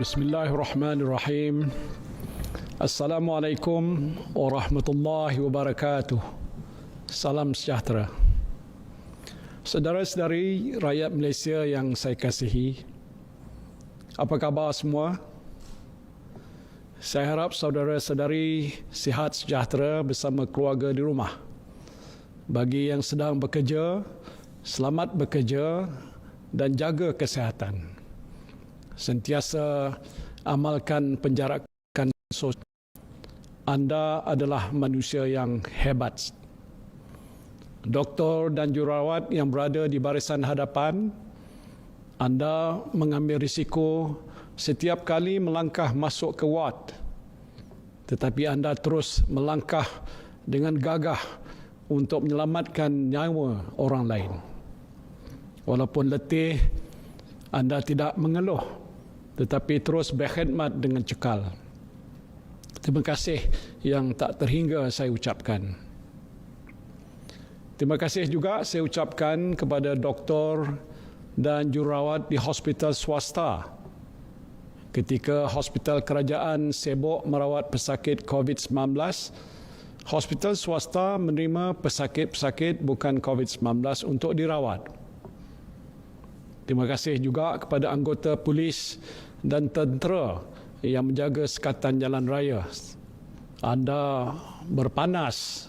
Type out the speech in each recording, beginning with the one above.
Bismillahirrahmanirrahim. Assalamualaikum warahmatullahi wabarakatuh. Salam sejahtera. Saudara-saudari rakyat Malaysia yang saya kasihi, apa khabar semua? Saya harap saudara-saudari sihat sejahtera bersama keluarga di rumah. Bagi yang sedang bekerja, selamat bekerja dan jaga kesihatan. Sentiasa amalkan penjarakan sosial. Anda adalah manusia yang hebat. Doktor dan jururawat yang berada di barisan hadapan, anda mengambil risiko setiap kali melangkah masuk ke ward. Tetapi anda terus melangkah dengan gagah untuk menyelamatkan nyawa orang lain. Walaupun letih, anda tidak mengeluh, tetapi terus berkhidmat dengan cekal. Terima kasih yang tak terhingga saya ucapkan. Terima kasih juga saya ucapkan kepada doktor dan jururawat di hospital swasta. Ketika hospital kerajaan sibuk merawat pesakit COVID-19, hospital swasta menerima pesakit-pesakit bukan COVID-19 untuk dirawat. Terima kasih juga kepada anggota polis dan tentera yang menjaga sekatan jalan raya. Anda berpanas,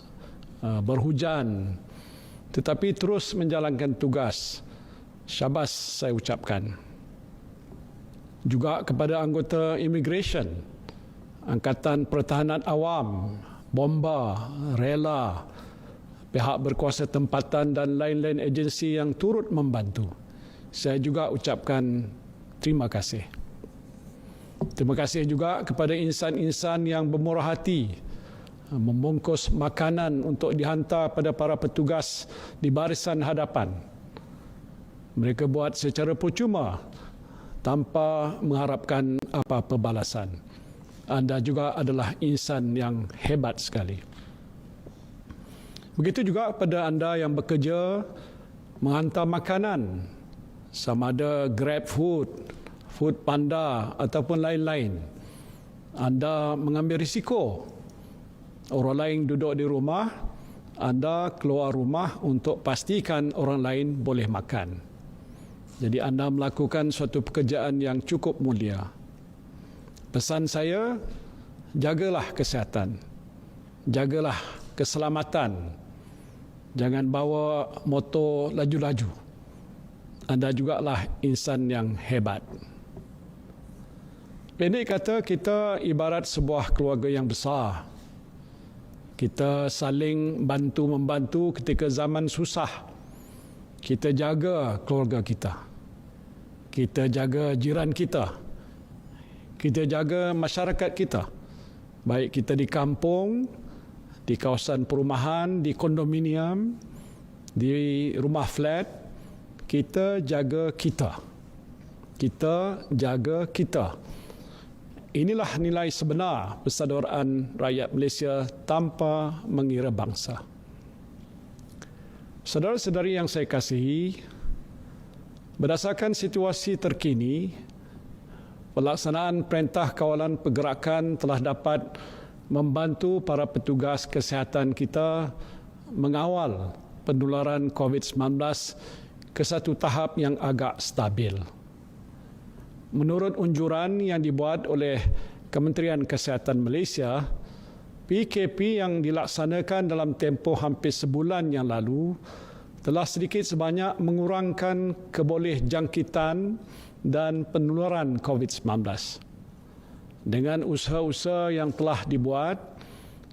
berhujan, tetapi terus menjalankan tugas. Syabas saya ucapkan. Juga kepada anggota immigration, Angkatan Pertahanan Awam, Bomba, Rela, pihak berkuasa tempatan dan lain-lain agensi yang turut membantu. Saya juga ucapkan terima kasih. Terima kasih juga kepada insan-insan yang bermurah hati membungkus makanan untuk dihantar pada para petugas di barisan hadapan. Mereka buat secara percuma tanpa mengharapkan apa-apa balasan. Anda juga adalah insan yang hebat sekali. Begitu juga kepada anda yang bekerja menghantar makanan, sama ada Grab Food, Food Panda ataupun lain-lain. Anda mengambil risiko. Orang lain duduk di rumah, anda keluar rumah untuk pastikan orang lain boleh makan. Jadi anda melakukan suatu pekerjaan yang cukup mulia. Pesan saya, jagalah kesihatan. Jagalah keselamatan. Jangan bawa motor laju-laju. Anda jugalah insan yang hebat. Pendek kata, kita ibarat sebuah keluarga yang besar. Kita saling bantu-membantu ketika zaman susah. Kita jaga keluarga kita. Kita jaga jiran kita. Kita jaga masyarakat kita. Baik kita di kampung, di kawasan perumahan, di kondominium, di rumah flat, kita jaga kita. Kita jaga kita. Inilah nilai sebenar persaudaraan rakyat Malaysia tanpa mengira bangsa. Saudara-saudari yang saya kasihi, berdasarkan situasi terkini, pelaksanaan Perintah Kawalan Pergerakan telah dapat membantu para petugas kesihatan kita mengawal penularan COVID-19 ke satu tahap yang agak stabil. Menurut unjuran yang dibuat oleh Kementerian Kesihatan Malaysia, PKP yang dilaksanakan dalam tempoh hampir sebulan yang lalu telah sedikit sebanyak mengurangkan kebolehjangkitan dan penularan COVID-19. Dengan usaha-usaha yang telah dibuat,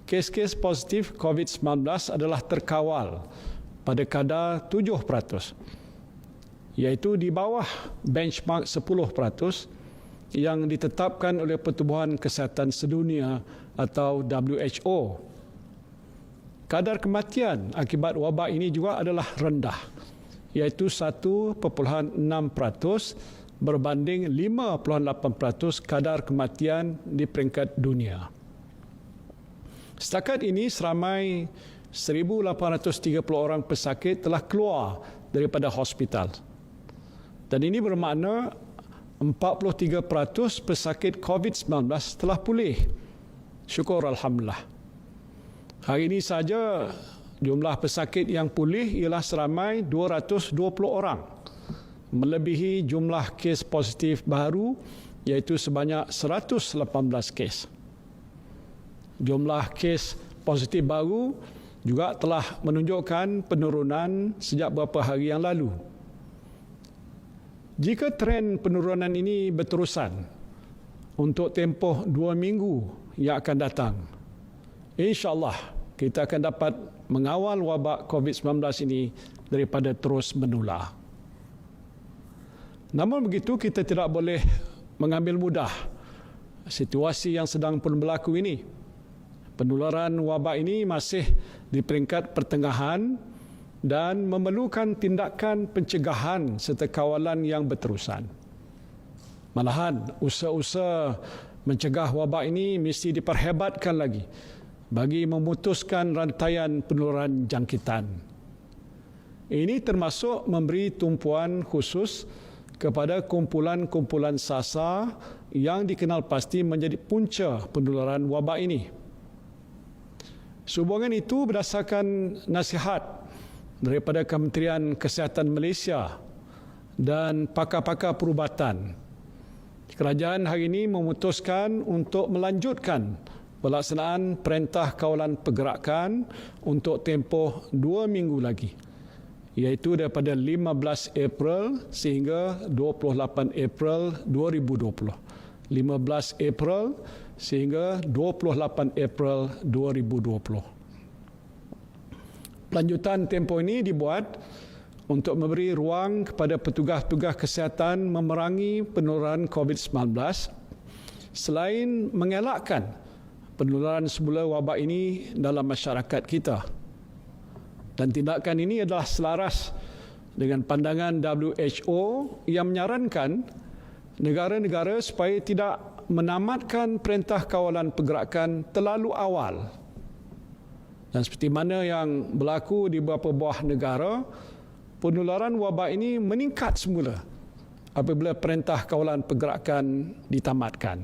kes-kes positif COVID-19 adalah terkawal pada kadar 7%, iaitu di bawah benchmark 10% yang ditetapkan oleh Pertubuhan Kesihatan Sedunia atau WHO. Kadar kematian akibat wabak ini juga adalah rendah, iaitu 1.6% berbanding 5.8% kadar kematian di peringkat dunia. Setakat ini seramai 1,830 orang pesakit telah keluar daripada hospital. Dan ini bermakna 43% pesakit COVID-19 telah pulih. Syukur Alhamdulillah. Hari ini saja jumlah pesakit yang pulih ialah seramai 220 orang, melebihi jumlah kes positif baru iaitu sebanyak 118 kes. Jumlah kes positif baru juga telah menunjukkan penurunan sejak beberapa hari yang lalu. Jika tren penurunan ini berterusan untuk tempoh 2 minggu yang akan datang, insya-Allah kita akan dapat mengawal wabak COVID-19 ini daripada terus menular. Namun begitu, kita tidak boleh mengambil mudah situasi yang sedang pun berlaku ini. Penularan wabak ini masih di peringkat pertengahan dan memerlukan tindakan pencegahan serta kawalan yang berterusan. Malahan, usaha-usaha mencegah wabak ini mesti diperhebatkan lagi bagi memutuskan rantaian penularan jangkitan. Ini termasuk memberi tumpuan khusus kepada kumpulan-kumpulan sasar yang dikenal pasti menjadi punca penularan wabak ini. Sehubungan itu, berdasarkan nasihat daripada Kementerian Kesihatan Malaysia dan pakar-pakar perubatan, kerajaan hari ini memutuskan untuk melanjutkan pelaksanaan Perintah Kawalan Pergerakan untuk tempoh 2 minggu lagi, iaitu daripada 15 April sehingga 28 April 2020. 15 April sehingga 28 April 2020. Lanjutan tempoh ini dibuat untuk memberi ruang kepada petugas-petugas kesihatan memerangi penularan COVID-19 selain mengelakkan penularan semula wabak ini dalam masyarakat kita. Dan tindakan ini adalah selaras dengan pandangan WHO yang menyarankan negara-negara supaya tidak menamatkan Perintah Kawalan Pergerakan terlalu awal. Dan seperti mana yang berlaku di beberapa buah negara, penularan wabak ini meningkat semula apabila Perintah Kawalan Pergerakan ditamatkan.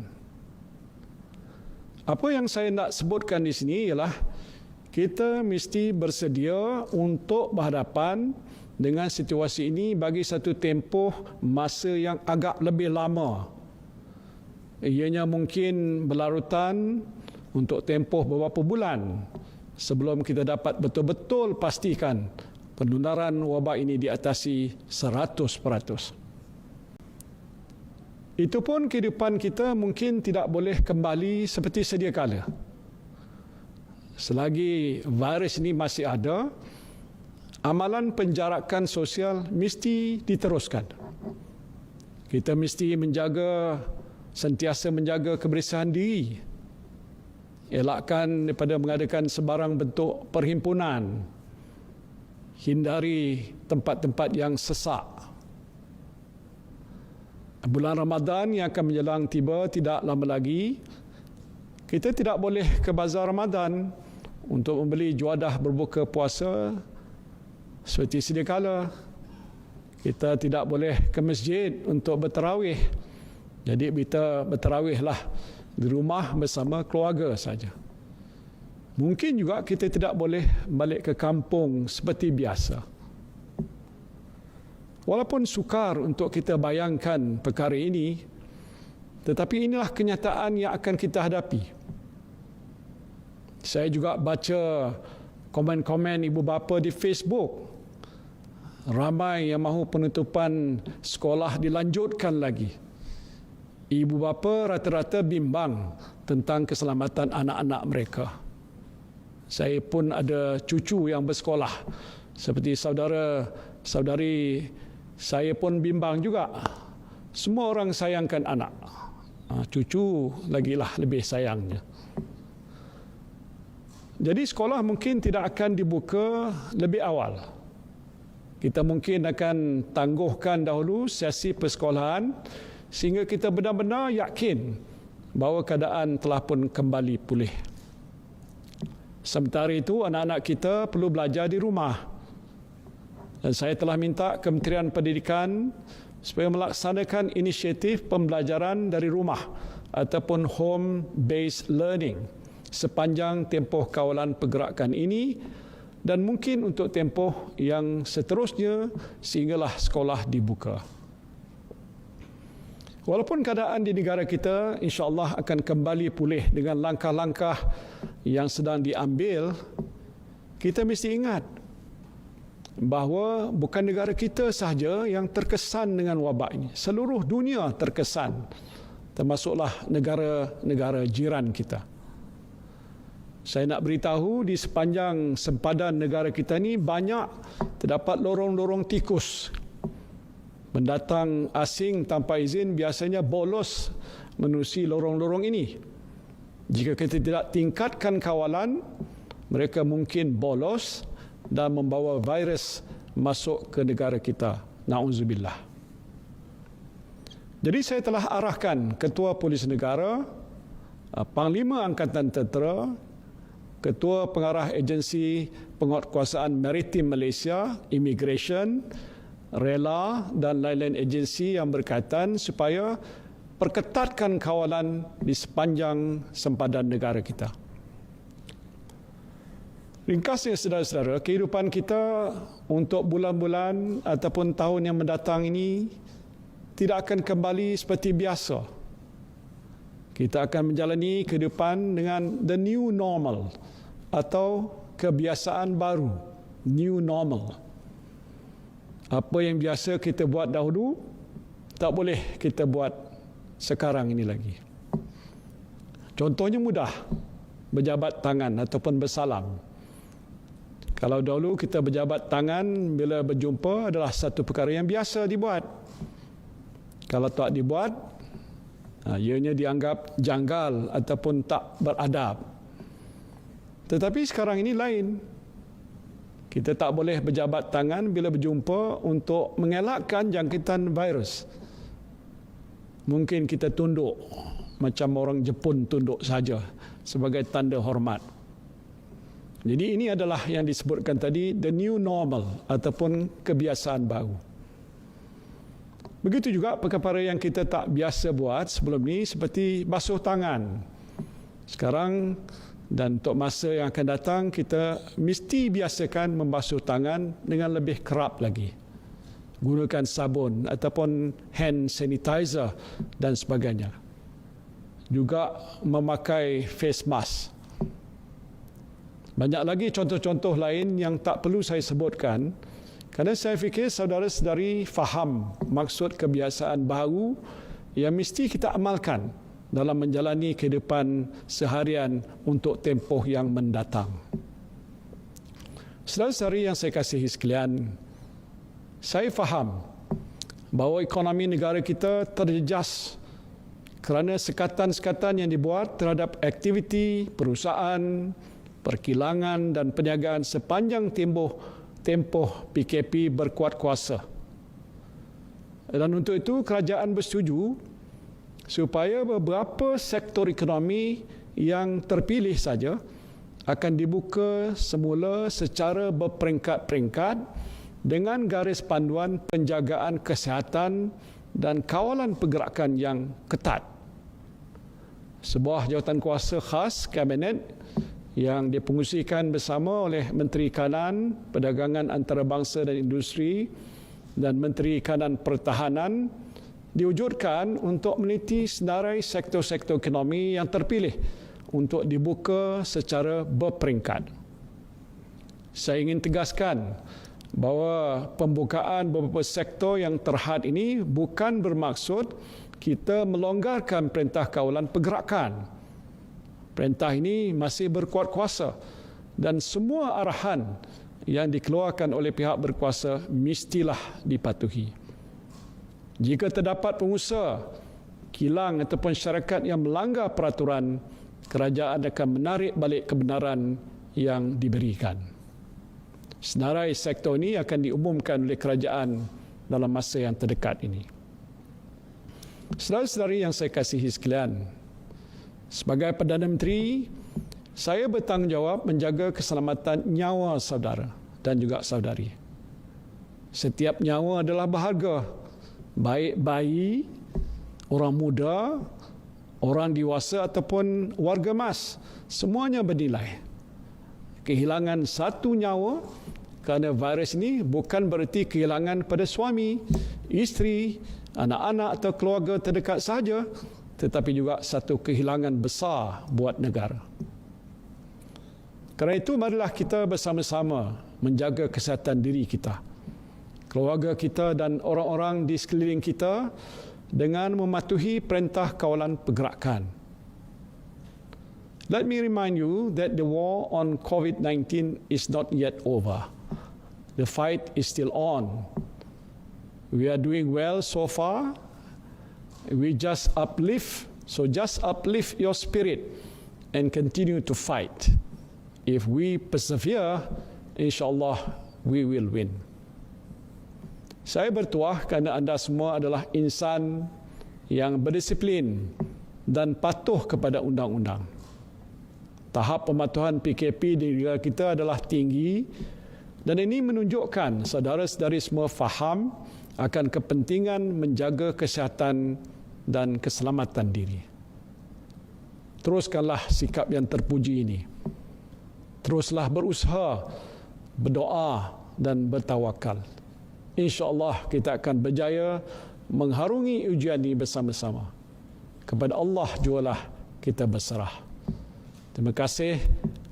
Apa yang saya nak sebutkan di sini ialah kita mesti bersedia untuk berhadapan dengan situasi ini bagi satu tempoh masa yang agak lebih lama. Ianya mungkin berlarutan untuk tempoh beberapa bulan sebelum kita dapat betul-betul pastikan penularan wabak ini diatasi 100%. Itu pun kehidupan kita mungkin tidak boleh kembali seperti sedia kala. Selagi virus ini masih ada, amalan penjarakan sosial mesti diteruskan. Kita mesti sentiasa menjaga kebersihan diri. Elakkan daripada mengadakan sebarang bentuk perhimpunan. Hindari tempat-tempat yang sesak. Bulan Ramadan yang akan menjelang tiba tidak lama lagi. Kita tidak boleh ke bazar Ramadan untuk membeli juadah berbuka puasa seperti sedia kala. Kita tidak boleh ke masjid untuk bertarawih. Jadi kita bertarawihlah di rumah bersama keluarga saja. Mungkin juga kita tidak boleh balik ke kampung seperti biasa. Walaupun sukar untuk kita bayangkan perkara ini, tetapi inilah kenyataan yang akan kita hadapi. Saya juga baca komen-komen ibu bapa di Facebook. Ramai yang mahu penutupan sekolah dilanjutkan lagi. Ibu bapa rata-rata bimbang tentang keselamatan anak-anak mereka. Saya pun ada cucu yang bersekolah. Seperti saudari saya pun bimbang juga. Semua orang sayangkan anak. Cucu lagilah lebih sayangnya. Jadi sekolah mungkin tidak akan dibuka lebih awal. Kita mungkin akan tangguhkan dahulu sesi persekolahan sehingga kita benar-benar yakin bahawa keadaan telah pun kembali pulih. Sementara itu, anak-anak kita perlu belajar di rumah. Dan saya telah minta Kementerian Pendidikan supaya melaksanakan inisiatif pembelajaran dari rumah ataupun home-based learning sepanjang tempoh kawalan pergerakan ini dan mungkin untuk tempoh yang seterusnya sehinggalah sekolah dibuka. Walaupun keadaan di negara kita insya-Allah akan kembali pulih dengan langkah-langkah yang sedang diambil, kita mesti ingat bahawa bukan negara kita sahaja yang terkesan dengan wabak ini. Seluruh dunia terkesan, termasuklah negara-negara jiran kita. Saya nak beritahu di sepanjang sempadan negara kita ni banyak terdapat lorong-lorong tikus. Pendatang asing tanpa izin biasanya bolos menerusi lorong-lorong ini. Jika kita tidak tingkatkan kawalan, mereka mungkin bolos dan membawa virus masuk ke negara kita. Na'udzubillah. Jadi saya telah arahkan Ketua Polis Negara, Panglima Angkatan Tentera, Ketua Pengarah Agensi Penguatkuasaan Maritim Malaysia, Immigration, Rela dan lain-lain agensi yang berkaitan supaya perketatkan kawalan di sepanjang sempadan negara kita. Ringkasnya saudara-saudara, kehidupan kita untuk bulan-bulan ataupun tahun yang mendatang ini tidak akan kembali seperti biasa. Kita akan menjalani kehidupan dengan the new normal atau kebiasaan baru, new normal. Apa yang biasa kita buat dahulu, tak boleh kita buat sekarang ini lagi. Contohnya mudah, berjabat tangan ataupun bersalam. Kalau dahulu kita berjabat tangan bila berjumpa adalah satu perkara yang biasa dibuat. Kalau tak dibuat, ianya dianggap janggal ataupun tak beradab. Tetapi sekarang ini lain. Kita tak boleh berjabat tangan bila berjumpa untuk mengelakkan jangkitan virus. Mungkin kita tunduk macam orang Jepun tunduk saja sebagai tanda hormat. Jadi ini adalah yang disebutkan tadi the new normal ataupun kebiasaan baru. Begitu juga perkara yang kita tak biasa buat sebelum ini seperti basuh tangan. Sekarang dan untuk masa yang akan datang kita mesti biasakan membasuh tangan dengan lebih kerap lagi. Gunakan sabun ataupun hand sanitizer dan sebagainya. Juga memakai face mask. Banyak lagi contoh-contoh lain yang tak perlu saya sebutkan kerana saya fikir saudara-saudari faham maksud kebiasaan baru yang mesti kita amalkan dalam menjalani kehidupan seharian untuk tempoh yang mendatang. Saudara-saudari yang saya kasihi sekalian, saya faham bahawa ekonomi negara kita terjejas kerana sekatan-sekatan yang dibuat terhadap aktiviti perusahaan, perkilangan dan perniagaan sepanjang tempoh PKP berkuat kuasa. Dan untuk itu kerajaan bersetuju supaya beberapa sektor ekonomi yang terpilih saja akan dibuka semula secara berperingkat-peringkat dengan garis panduan penjagaan kesihatan dan kawalan pergerakan yang ketat. Sebuah jawatan kuasa khas Kabinet yang dipengerusikan bersama oleh Menteri Kanan, Perdagangan Antarabangsa dan Industri dan Menteri Kanan Pertahanan diwujudkan untuk meneliti senarai sektor-sektor ekonomi yang terpilih untuk dibuka secara berperingkat. Saya ingin tegaskan bahawa pembukaan beberapa sektor yang terhad ini bukan bermaksud kita melonggarkan perintah kawalan pergerakan. Perintah ini masih berkuat kuasa dan semua arahan yang dikeluarkan oleh pihak berkuasa mestilah dipatuhi. Jika terdapat pengusaha, kilang ataupun syarikat yang melanggar peraturan, kerajaan akan menarik balik kebenaran yang diberikan. Senarai sektor ini akan diumumkan oleh kerajaan dalam masa yang terdekat ini. Saudara-saudari yang saya kasihi sekalian, sebagai Perdana Menteri, saya bertanggungjawab menjaga keselamatan nyawa saudara dan juga saudari. Setiap nyawa adalah berharga baik bayi, orang muda, orang dewasa ataupun warga mas, semuanya bernilai. Kehilangan satu nyawa kerana virus ini bukan bererti kehilangan pada suami, isteri, anak-anak atau keluarga terdekat sahaja, tetapi juga satu kehilangan besar buat negara. Kerana itu, marilah kita bersama-sama menjaga kesihatan diri kita, keluarga kita dan orang-orang di sekeliling kita dengan mematuhi perintah kawalan pergerakan. Let me remind you that the war on COVID-19 is not yet over. The fight is still on. We are doing well so far. We just uplift your spirit and continue to fight. If we persevere, insyaAllah we will win. Saya bertuah kerana anda semua adalah insan yang berdisiplin dan patuh kepada undang-undang. Tahap pematuhan PKP di negara kita adalah tinggi dan ini menunjukkan saudara-saudari semua faham akan kepentingan menjaga kesihatan dan keselamatan diri. Teruskanlah sikap yang terpuji ini. Teruslah berusaha, berdoa dan bertawakal. InsyaAllah kita akan berjaya mengharungi ujian ini bersama-sama. Kepada Allah jualah kita berserah. Terima kasih.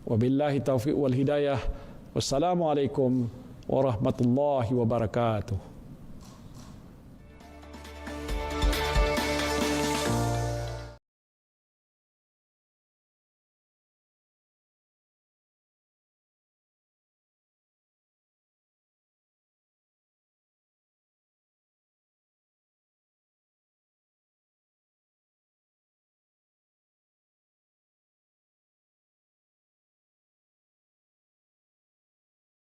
Wabillahi taufiq wal hidayah. Wassalamualaikum warahmatullahi wabarakatuh.